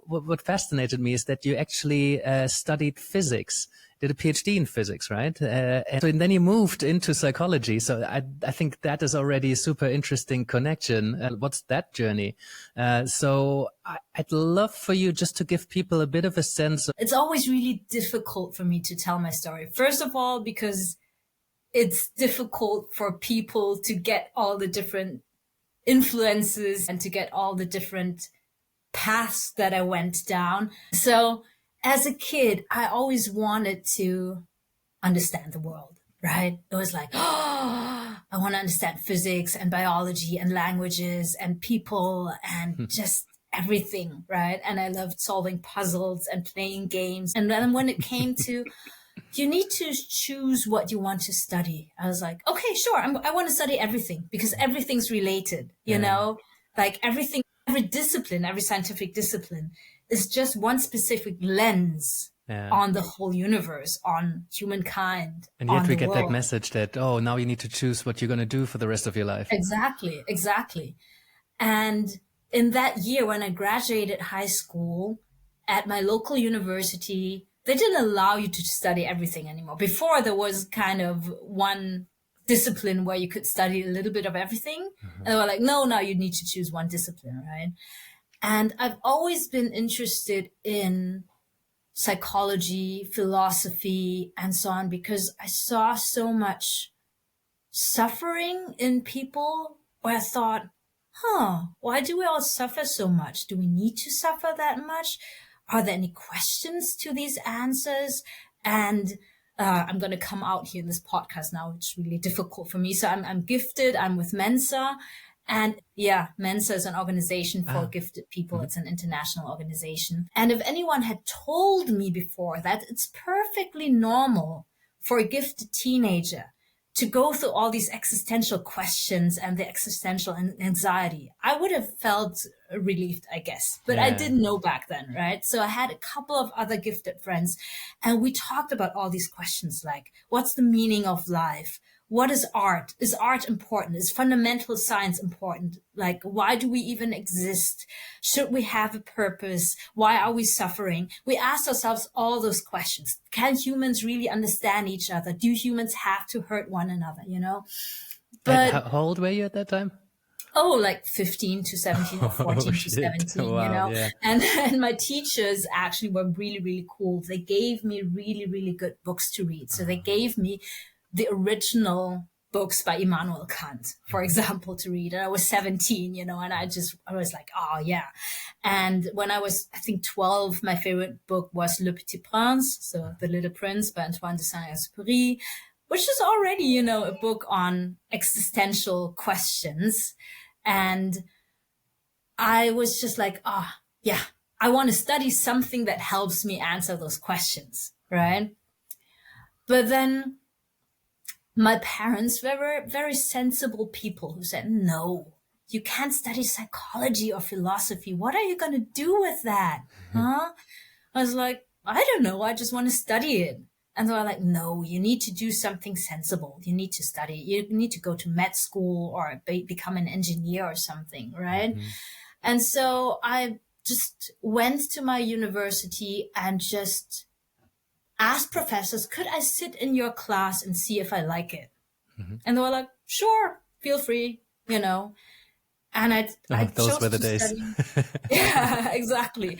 What fascinated me is that you actually studied physics, did a PhD in physics, right? And then you moved into psychology. So I think that is already a super interesting connection. What's that journey? I'd love for you just to give people a bit of a sense of. It's always really difficult for me to tell my story. First of all, because it's difficult for people to get all the different influences and to get all the different paths that I went down. So as a kid, I always wanted to understand the world, right? It was like, oh, I want to understand physics and biology and languages and people and just everything, right? And I loved solving puzzles and playing games. And then when it came to, you need to choose what you want to study, I was like, okay, sure. I want to study everything because everything's related, you know, like everything, every discipline, every scientific discipline is just one specific lens on the whole universe, on humankind. And yet we get that message that, oh, now you need to choose what you're going to do for the rest of your life. Exactly. And in that year when I graduated high school at my local university, they didn't allow you to study everything anymore. Before there was kind of one discipline where you could study a little bit of everything. And they were like, no, now you need to choose one discipline, right? And I've always been interested in psychology, philosophy, and so on, because I saw so much suffering in people where I thought, why do we all suffer so much? Do we need to suffer that much? Are there any questions to these answers? And I'm going to come out here in this podcast now. It's really difficult for me. So I'm gifted. I'm with Mensa. And yeah, Mensa is an organization for gifted people. It's an international organization. And if anyone had told me before that it's perfectly normal for a gifted teenager to go through all these existential questions and the existential anxiety, I would have felt relieved, I guess. But I didn't know back then, right? So I had a couple of other gifted friends and we talked about all these questions like, what's the meaning of life? What is art? Is art important? Is fundamental science important? Like, why do we even exist? Should we have a purpose? Why are we suffering? We asked ourselves all those questions. Can humans really understand each other? Do humans have to hurt one another, you know? But how old were you at that time? Oh, like 15 to 17 or 14 to 17, wow, you know? Yeah. And my teachers actually were really, really cool. They gave me really, really good books to read. So they gave me the original books by Immanuel Kant, for example, to read. And I was 17, you know, and I was like, oh yeah. And when I was, I think 12, my favorite book was Le Petit Prince, so The Little Prince by Antoine de Saint-Exupéry, which is already, you know, a book on existential questions. And I was just like, yeah, I want to study something that helps me answer those questions, right? But then my parents were very sensible people who said, no, you can't study psychology or philosophy. What are you going to do with that? Huh? I was like, I don't know. I just want to study it. And they were like, no, you need to do something sensible. You need to study. You need to go to med school or become an engineer or something, right? And so I just went to my university and just asked professors, could I sit in your class and see if I like it? And they were like, sure, feel free, you know. And I those were the days. Yeah, exactly.